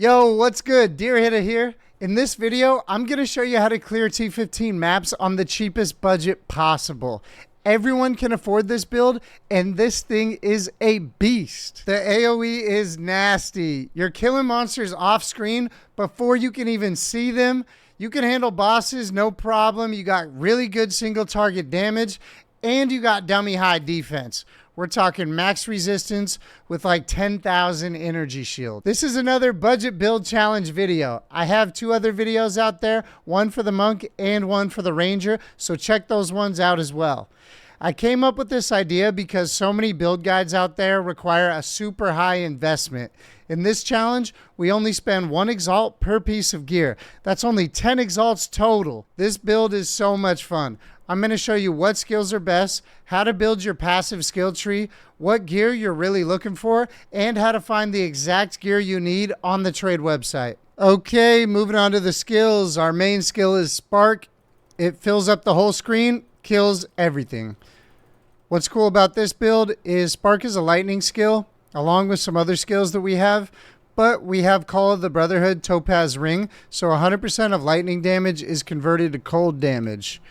Yo, what's good? Deer Hitter here. In this video, I'm going to show you how to clear T15 maps on the cheapest budget possible. Everyone can afford this build, and this thing is a beast. The AoE is nasty. You're killing monsters off screen before you can even see them. You can handle bosses, no problem. You got really good single target damage, and you got dummy high defense. We're talking max resistance with like 10,000 energy shield. This is another budget build challenge video. I have two other videos out there, one for the monk and one for the ranger, so check those ones out as well. I came up with this idea because so many build guides out there require a super high investment. In this challenge, we only spend 1 Exalt per piece of gear. That's only 10 Exalts total. This build is so much fun. I'm going to show you what skills are best, how to build your passive skill tree, what gear you're really looking for, and how to find the exact gear you need on the trade website. Okay, moving on to the skills. Our main skill is Spark. It fills up the whole screen, kills everything. What's cool about this build is Spark is a lightning skill, along with some other skills that we have, but we have Call of the Brotherhood Topaz Ring, so 100% of lightning damage is converted to cold damage.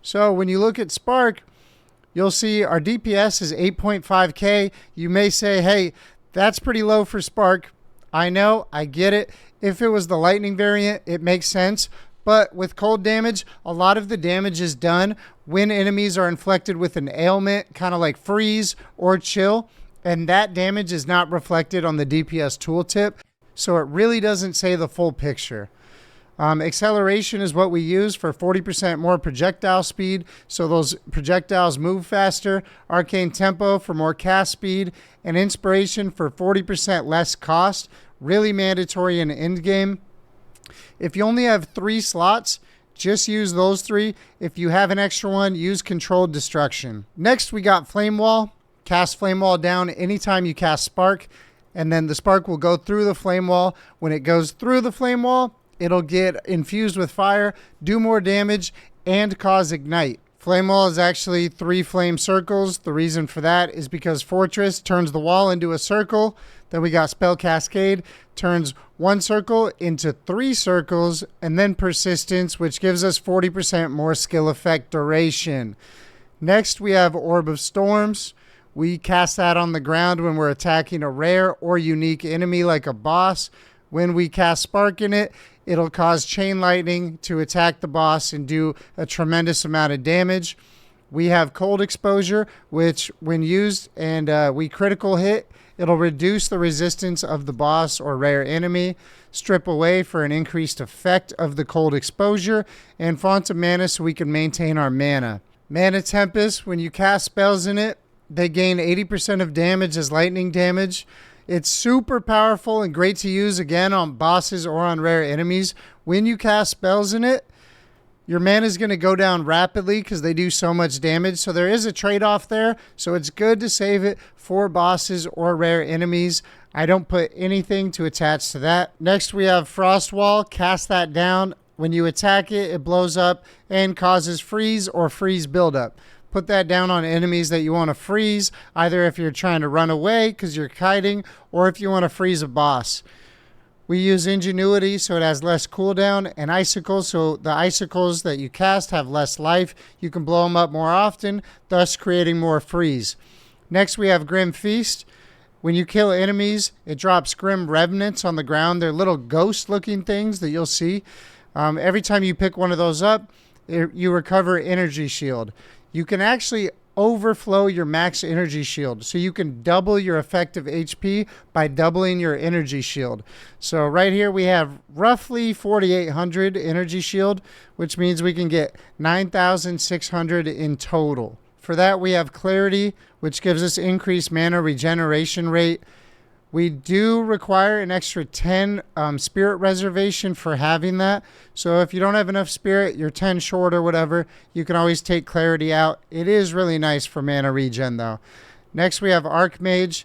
So when you look at Spark, you'll see our DPS is 8.5k. You may say, hey, that's pretty low for Spark. I know, I get it. If it was the lightning variant, it makes sense. But with cold damage, a lot of the damage is done when enemies are inflicted with an ailment, kind of like freeze or chill. And that damage is not reflected on the DPS tooltip. So it really doesn't say the full picture. Acceleration is what we use for 40% more projectile speed, so those projectiles move faster. Arcane Tempo for more cast speed, and Inspiration for 40% less cost. Really mandatory in endgame. If you only have 3 slots, just use those 3. If you have an extra one, use Controlled Destruction. Next, we got Flame Wall. Cast Flame Wall down anytime you cast Spark, and then the Spark will go through the Flame Wall. When it goes through the Flame Wall, it'll get infused with fire, do more damage, and cause ignite. Flame Wall is actually 3 flame circles. The reason for that is because Fortress turns the wall into a circle. Then we got Spell Cascade, turns 1 circle into 3 circles, and then Persistence, which gives us 40% more skill effect duration. Next, we have Orb of Storms. We cast that on the ground when we're attacking a rare or unique enemy like a boss. When we cast Spark in it, it'll cause Chain Lightning to attack the boss and do a tremendous amount of damage. We have Cold Exposure, which when used and we critical hit, it'll reduce the resistance of the boss or rare enemy. Strip Away for an increased effect of the Cold Exposure. And Font of Mana so we can maintain our mana. Mana Tempest, when you cast spells in it, they gain 80% of damage as lightning damage. It's super powerful and great to use again on bosses or on rare enemies. When you cast spells in it, your mana is going to go down rapidly because they do so much damage. So there is a trade-off there. So it's good to save it for bosses or rare enemies. I don't put anything to attach to that. Next we have Frost Wall. Cast that down. When you attack it, it blows up and causes freeze or freeze buildup. Put that down on enemies that you want to freeze, either if you're trying to run away because you're kiting, or if you want to freeze a boss. We use Ingenuity so it has less cooldown, and Icicles so the icicles that you cast have less life. You can blow them up more often, thus creating more freeze. Next we have Grim Feast. When you kill enemies, it drops Grim Revenants on the ground. They're little ghost-looking things that you'll see. Every time you pick one of those up, you recover Energy Shield. You can actually overflow your max energy shield. So you can double your effective HP by doubling your energy shield. So right here we have roughly 4,800 energy shield, which means we can get 9,600 in total. For that we have Clarity, which gives us increased mana regeneration rate. We do require an extra 10 spirit reservation for having that. So if you don't have enough spirit, you're 10 short or whatever, you can always take Clarity out. It is really nice for mana regen though. Next we have Archmage.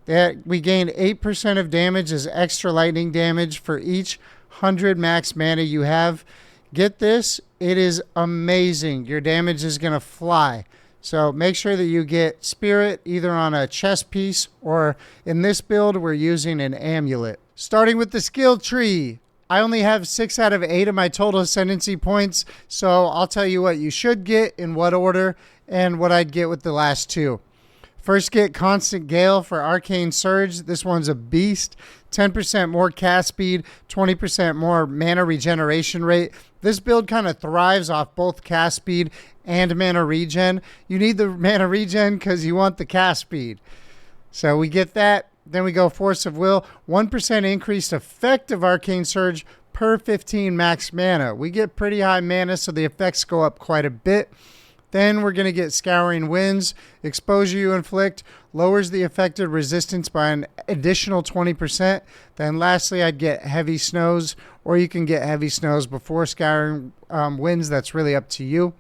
That we gain 8% of damage as extra lightning damage for each 100 max mana you have. Get this, it is amazing. Your damage is going to fly. So make sure that you get Spirit either on a chest piece or in this build we're using an Amulet. Starting with the skill tree. I only have 6 out of 8 of my total Ascendency points, so I'll tell you what you should get, in what order, and what I'd get with the last 2. First, get Constant Gale for Arcane Surge. This one's a beast. 10% more cast speed, 20% more mana regeneration rate. This build kind of thrives off both cast speed and mana regen. You need the mana regen because you want the cast speed. So we get that. Then we go Force of Will. 1% increased effective Arcane Surge per 15 max mana. We get pretty high mana, so the effects go up quite a bit. Then we're going to get Scouring Winds. Exposure you inflict lowers the affected resistance by an additional 20%. Then lastly, I'd get Heavy Snows, or you can get Heavy Snows before Scouring Winds. That's really up to you.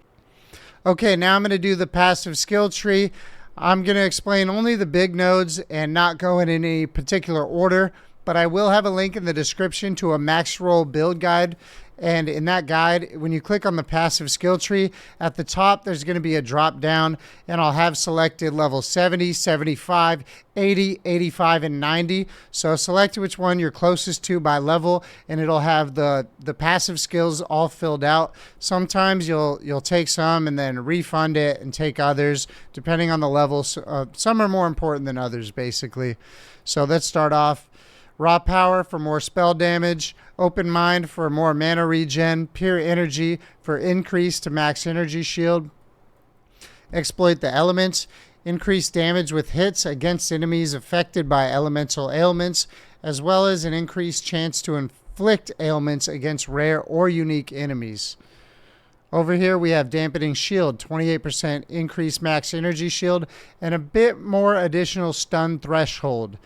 Okay, now I'm going to do the passive skill tree. I'm going to explain only the big nodes and not go in any particular order, but I will have a link in the description to a max roll build guide. And in that guide, when you click on the passive skill tree, at the top, there's going to be a drop down, and I'll have selected level 70, 75, 80, 85, and 90. So select which one you're closest to by level, and it'll have the passive skills all filled out. Sometimes you'll take some and then refund it and take others, depending on the level. Some are more important than others, basically. So let's start off. Raw Power for more spell damage, Open Mind for more mana regen, Pure Energy for increase to max energy shield, Exploit the Elements, increase damage with hits against enemies affected by elemental ailments, as well as an increased chance to inflict ailments against rare or unique enemies. Over here we have Dampening Shield, 28% increased max energy shield, and a bit more additional stun threshold.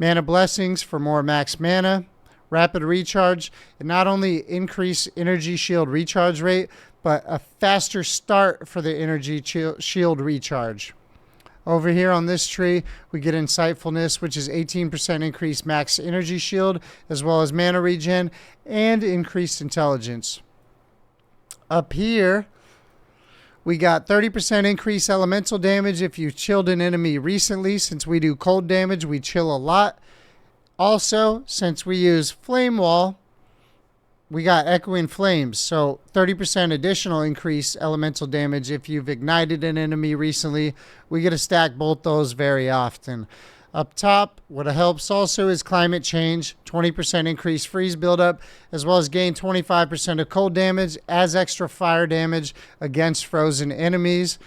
Mana Blessings for more max mana. Rapid Recharge, and not only increase energy shield recharge rate, but a faster start for the energy shield recharge. Over here on this tree, we get Insightfulness, which is 18% increased max energy shield, as well as mana regen and increased intelligence. Up here, we got 30% increased elemental damage if you chilled an enemy recently. Since we do cold damage, we chill a lot. Also, since we use Flame Wall, we got Echoing Flames. So 30% additional increased elemental damage if you've ignited an enemy recently. We get to stack both those very often. Up top, what helps also is Climate Change, 20% increased freeze buildup, as well as gain 25% of cold damage as extra fire damage against frozen enemies.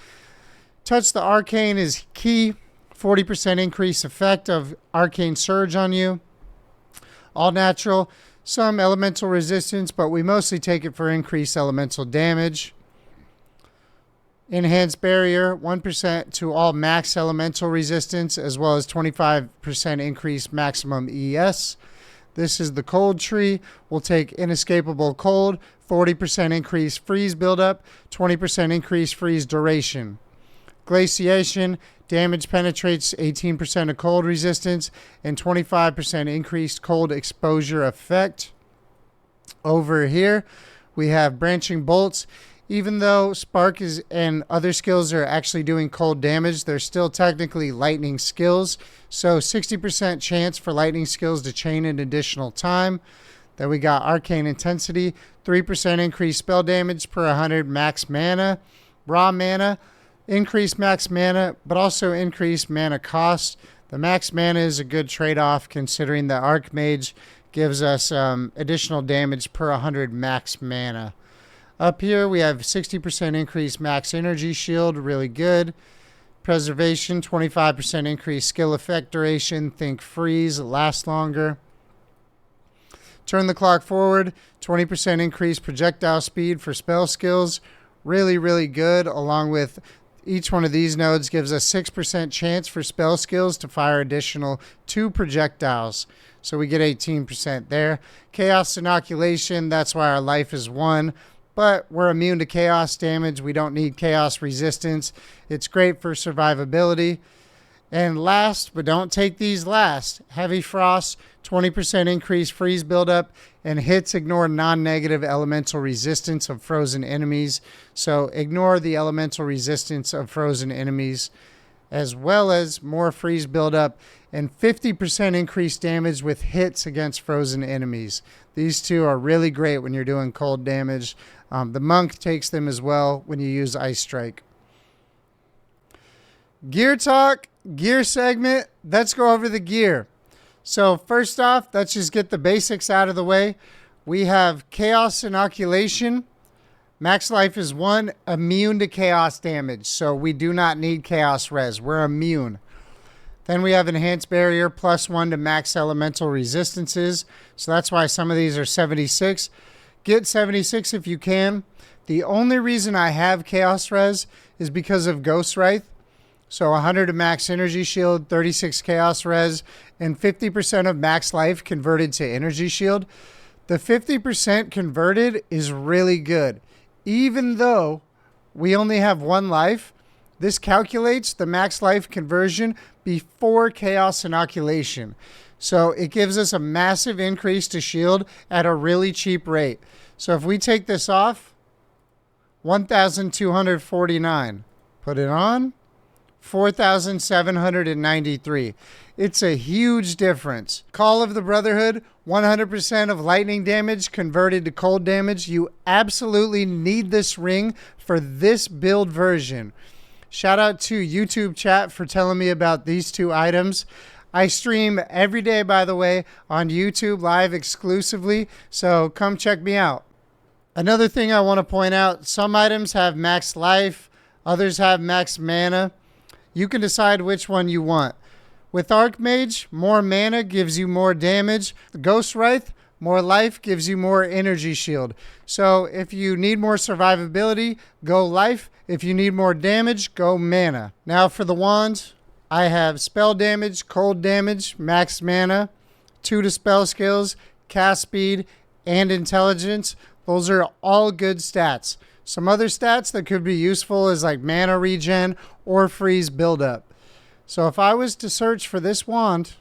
Touch the Arcane is key, 40% increased effect of Arcane Surge on you. All natural, some elemental resistance, but we mostly take it for increased elemental damage. Enhanced Barrier, 1% to all max elemental resistance, as well as 25% increased maximum ES. This is the Cold Tree. We'll take Inescapable Cold, 40% increased freeze buildup, 20% increased freeze duration. Glaciation, damage penetrates 18% of cold resistance and 25% increased cold exposure effect. Over here, we have Branching Bolts. Even though Spark and other skills are actually doing cold damage, they're still technically lightning skills. So 60% chance for lightning skills to chain in additional time. Then we got Arcane Intensity, 3% increased spell damage per 100 max mana. Raw mana, increased max mana, but also increased mana cost. The max mana is a good trade-off considering the Archmage gives us additional damage per 100 max mana. Up here, we have 60% increased max energy shield, really good. Preservation, 25% increased skill effect duration, think freeze, last longer. Turn the clock forward, 20% increased projectile speed for spell skills, really, really good. Along with each one of these nodes gives us 6% chance for spell skills to fire additional 2 projectiles. So we get 18% there. Chaos Inoculation, that's why our life is 1. But we're immune to chaos damage. We don't need chaos resistance. It's great for survivability. And last, but don't take these last, Heavy Frost, 20% increased freeze buildup, and hits ignore non-negative elemental resistance of frozen enemies. So ignore the elemental resistance of frozen enemies. as well as more freeze buildup and 50% increased damage with hits against frozen enemies. These two are really great when you're doing cold damage. The monk takes them as well when you use Ice Strike. Gear talk, gear segment. Let's go over the gear. So first off, let's just get the basics out of the way. We have Chaos Inoculation. Max life is 1, immune to chaos damage. So we do not need chaos res. We're immune. Then we have Enhanced Barrier +1 to max elemental resistances. So that's why some of these are 76. Get 76 if you can. The only reason I have chaos res is because of Ghostwrithe. So 100 to max energy shield, 36 chaos res, and 50% of max life converted to energy shield. The 50% converted is really good. Even though we only have 1 life, this calculates the max life conversion before Chaos Inoculation. So it gives us a massive increase to shield at a really cheap rate. So if we take this off, 1,249. Put it on, 4,793. It's a huge difference. Call of the Brotherhood, 100% of lightning damage converted to cold damage. You absolutely need this ring for this build version. Shout out to YouTube chat for telling me about these 2 items. I stream every day, by the way, on YouTube live exclusively, so come check me out. Another thing I want to point out, some items have max life, others have max mana. You can decide which one you want. With Archmage, more mana gives you more damage. Ghostwrithe, more life gives you more energy shield. So if you need more survivability, go life. If you need more damage, go mana. Now for the wands, I have spell damage, cold damage, max mana, 2 to spell skills, cast speed, and intelligence. Those are all good stats. Some other stats that could be useful is like mana regen or freeze buildup. So if I was to search for this wand,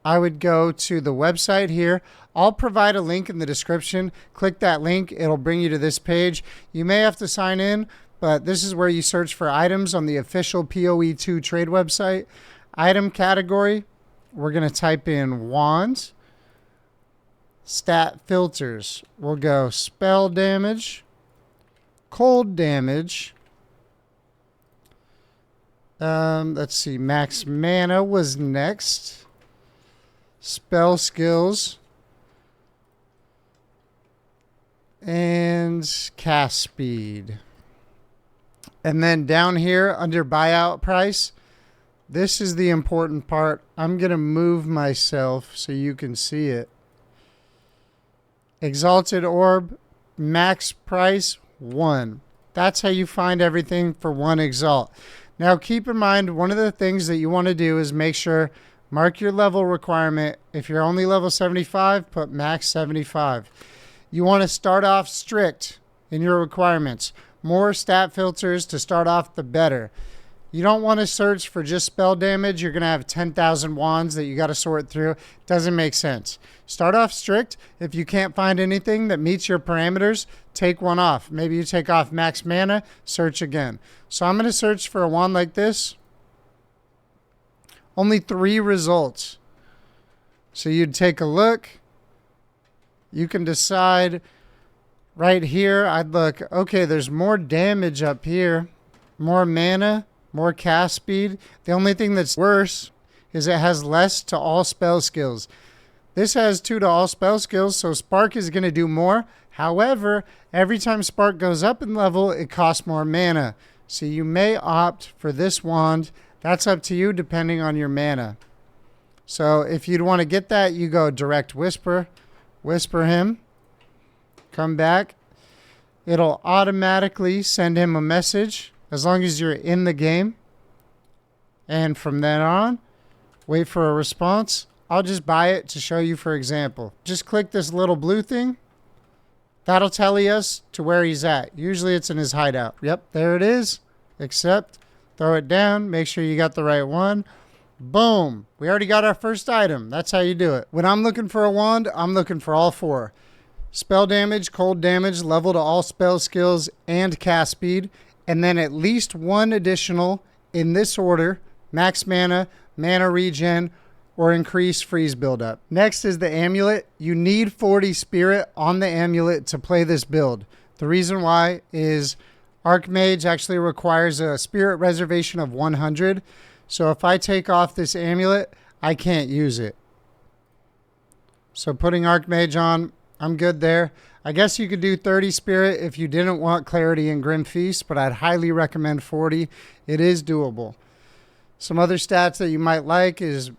I would go to the website here. I'll provide a link in the description. Click that link. It'll bring you to this page. You may have to sign in, but this is where you search for items on the official PoE2 trade website. Item category, we're going to type in wands. Stat filters, we'll go spell damage, cold damage. Let's see, max mana was next. Spell skills. And cast speed. And then down here under buyout price, this is the important part. I'm going to move myself so you can see it. Exalted Orb, max price 1. That's how you find everything for 1 Exalt. Now keep in mind, one of the things that you want to do is make sure, mark your level requirement. If you're only level 75, put max 75. You want to start off strict in your requirements. More stat filters to start off, the better. You don't want to search for just spell damage. You're going to have 10,000 wands that you got to sort through. Doesn't make sense. Start off strict. If you can't find anything that meets your parameters, take one off. Maybe you take off max mana, search again. So I'm going to search for a wand like this. Only 3 results. So you'd take a look. You can decide right here. I'd look, okay, there's more damage up here, more mana, more cast speed. The only thing that's worse is it has less to all spell skills. This has 2 to all spell skills, so Spark is going to do more. However, every time Spark goes up in level, it costs more mana. So you may opt for this wand. That's up to you depending on your mana. So if you'd want to get that, you go direct whisper. Whisper him. Come back. It'll automatically send him a message as long as you're in the game. And from then on, wait for a response. I'll just buy it to show you, for example. Just click this little blue thing. That'll tell us to where he's at. Usually it's in his hideout. Yep, there it is. Accept. Throw it down. Make sure you got the right one. Boom. We already got our first item. That's how you do it. When I'm looking for a wand, I'm looking for all 4. Spell damage, cold damage, level to all spell skills, and cast speed. And then at least 1 additional in this order max mana, mana regen, or increase freeze buildup. Next is the Amulet. You need 40 spirit on the Amulet to play this build. The reason why is Archmage actually requires a spirit reservation of 100. So if I take off this Amulet, I can't use it. So putting Archmage on, I'm good there. I guess you could do 30 spirit if you didn't want Clarity and Grim Feast, but I'd highly recommend 40. It is doable. Some other stats that you might like is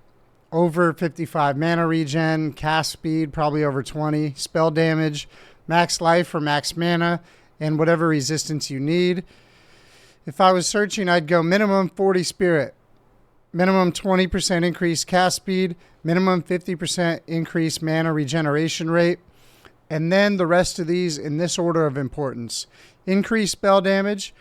over 55 mana regen, cast speed probably over 20, spell damage, max life or max mana, and whatever resistance you need. If I was searching, I'd go minimum 40 spirit, minimum 20% increase cast speed, minimum 50% increase mana regeneration rate, and then the rest of these in this order of importance. Increase spell damage,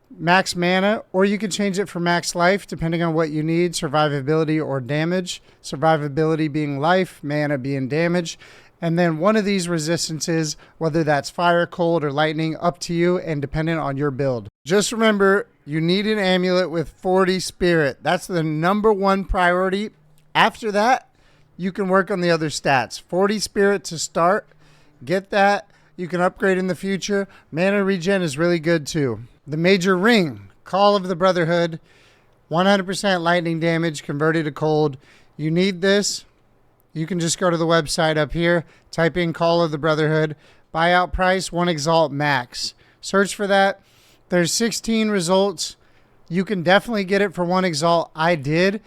max mana, or you can change it for max life depending on what you need, survivability or damage. Survivability being life, mana being damage. And then one of these resistances, whether that's fire, cold, or lightning, up to you and dependent on your build. Just remember, you need an Amulet with 40 spirit. That's the #1 priority. After that, you can work on the other stats. 40 spirit to start. Get that. You can upgrade in the future. Mana regen is really good too. The major ring, Call of the Brotherhood, 100% lightning damage converted to cold. You need this. You can just go to the website up here, type in Call of the Brotherhood, buyout price, 1 Exalt max. Search for that. There's 16 results. You can definitely get it for 1 Exalt. I did.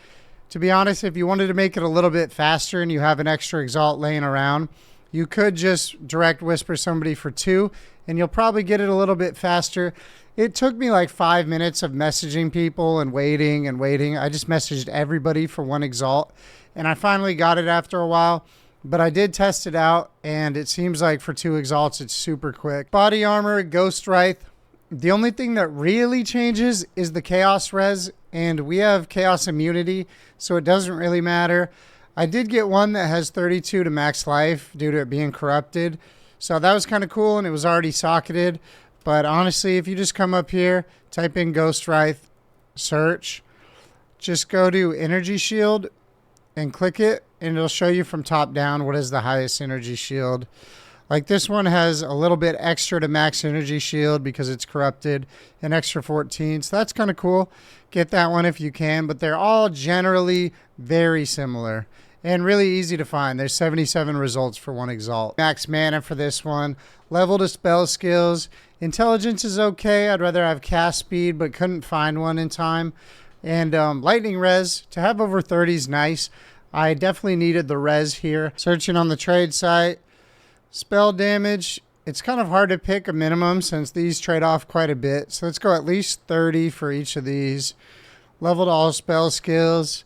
To be honest, if you wanted to make it a little bit faster and you have an extra Exalt laying around, you could just direct whisper somebody for 2 and you'll probably get it a little bit faster. It took me like 5 minutes of messaging people and waiting and waiting. I just messaged everybody for 1 Exalt and I finally got it after a while, but I did test it out and it seems like for 2 Exalts, it's super quick. Body armor, Ghostwrithe. The only thing that really changes is the Chaos res, and we have Chaos immunity, so it doesn't really matter. I did get one that has 32 to max life due to it being corrupted. So that was kind of cool, and it was already socketed. But honestly, if you just come up here, type in Ghostwrithe, search, just go to Energy Shield and click it, and it'll show you from top down what is the highest energy shield. Like this one has a little bit extra to max energy shield because it's corrupted, an extra 14. So that's kind of cool. Get that one if you can, but they're all generally very similar and really easy to find. There's 77 results for 1 Exalt. Max mana for this one. Level to spell skills. Intelligence is okay. I'd rather have cast speed, but couldn't find one in time. And lightning res, to have over 30 is nice. I definitely needed the res here. Searching on the trade site. Spell damage, it's kind of hard to pick a minimum since these trade off quite a bit. So let's go at least 30 for each of these. Level to all spell skills.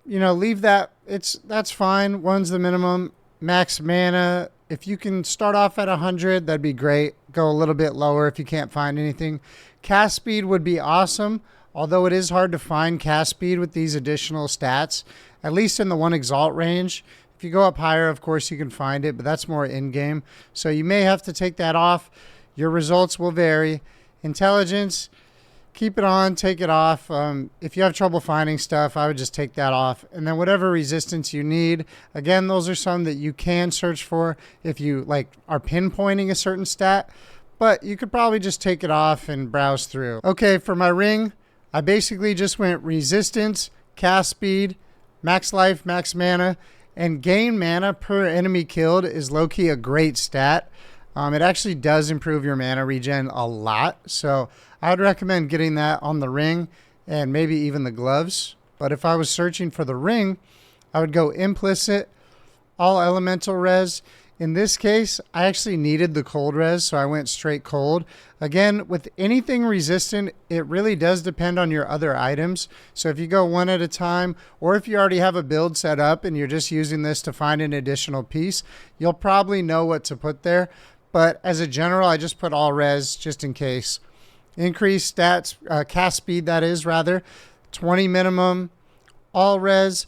You know, leave that. That's fine. 1's the minimum. Max mana. If you can start off at 100, that'd be great. Go a little bit lower if you can't find anything. Cast speed would be awesome. Although it is hard to find cast speed with these additional stats, at least in the 1 Exalt range. If you go up higher, of course, you can find it, but that's more in-game. So you may have to take that off. Your results will vary. Intelligence, keep it on, take it off. If you have trouble finding stuff, I would just take that off. And then whatever resistance you need, again, those are some that you can search for if you like are pinpointing a certain stat, but you could probably just take it off and browse through. Okay, for my ring, I basically just went resistance, cast speed, max life, max mana, and gain mana per enemy killed is low-key a great stat. It actually does improve your mana regen a lot. So I would recommend getting that on the ring and maybe even the gloves. But if I was searching for the ring, I would go implicit, all elemental res. In this case, I actually needed the cold res, so I went straight cold. Again, with anything resistant, it really does depend on your other items. So if you go one at a time, or if you already have a build set up and you're just using this to find an additional piece, you'll probably know what to put there. But as a general, I just put all res just in case. Increase stats, cast speed that is rather, 20 minimum, all res.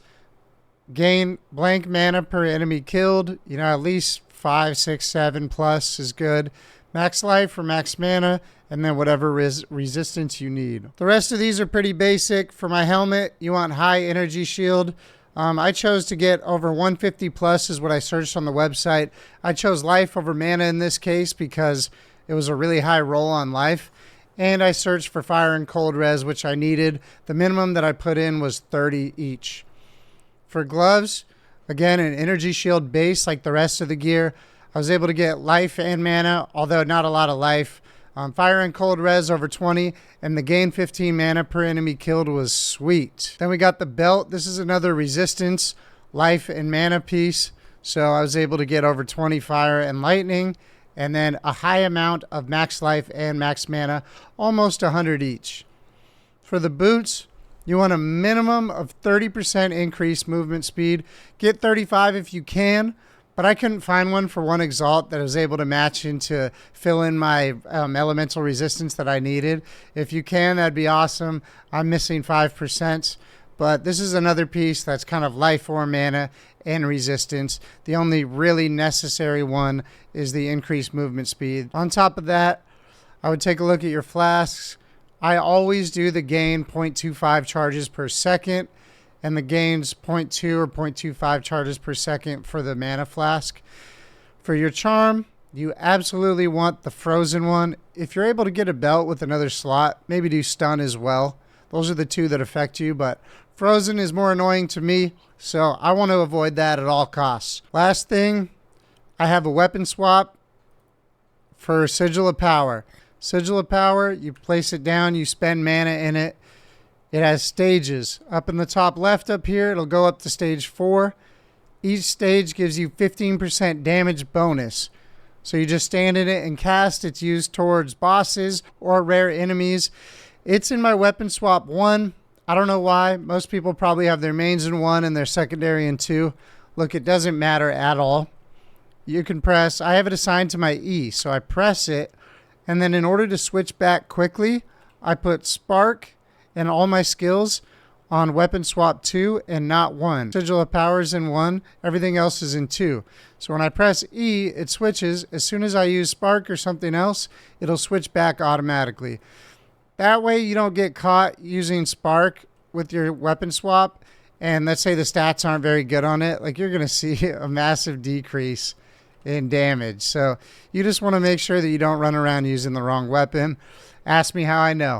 Gain blank mana per enemy killed. You know, at least 5, 6, 7 plus is good. max life or max mana, and then whatever resistance you need. The rest of these are pretty basic. For my helmet, you want high energy shield. I chose to get over 150 plus is what I searched on the website. I chose life over mana in this case because it was a really high roll on life. And I searched for fire and cold res, which I needed. The minimum that I put in was 30 each. For gloves, again, an energy shield base like the rest of the gear. I was able to get life and mana, although not a lot of life. Fire and cold res over 20, and the gain 15 mana per enemy killed was sweet. Then we got the belt. This is another resistance, life and mana piece. So I was able to get over 20 fire and lightning, and then a high amount of max life and max mana, almost 100 each. For the boots, you want a minimum of 30% increased movement speed. Get 35 if you can, but I couldn't find one for one Exalt that I was able to match in to fill in my elemental resistance that I needed. If you can, that'd be awesome. I'm missing 5%, but this is another piece that's kind of life or mana and resistance. The only really necessary one is the increased movement speed. On top of that, I would take a look at your flasks. I always do the gain 0.25 charges per second, and the gains 0.2 or 0.25 charges per second for the mana flask. For your charm, you absolutely want the frozen one. If you're able to get a belt with another slot, maybe do stun as well. Those are the two that affect you, but frozen is more annoying to me, so I want to avoid that at all costs. Last thing, I have a weapon swap for Sigil of Power. Sigil of Power, you place it down, you spend mana in it. It has stages. Up in the top left up here, it'll go up to stage 4. Each stage gives you 15% damage bonus. So you just stand in it and cast. It's used towards bosses or rare enemies. It's in my weapon swap 1. I don't know why. Most people probably have their mains in 1 and their secondary in 2. Look, it doesn't matter at all. You can press, I have it assigned to my E, so I press it, and then in order to switch back quickly, I put Spark and all my skills on weapon swap 2 and not 1. Sigil of Power is in 1, everything else is in 2. So when I press E, it switches. As soon as I use Spark or something else, it'll switch back automatically. That way you don't get caught using Spark with your weapon swap, and let's say the stats aren't very good on it, like you're going to see a massive decrease in damage. So you just want to make sure that you don't run around using the wrong weapon. Ask me how I know.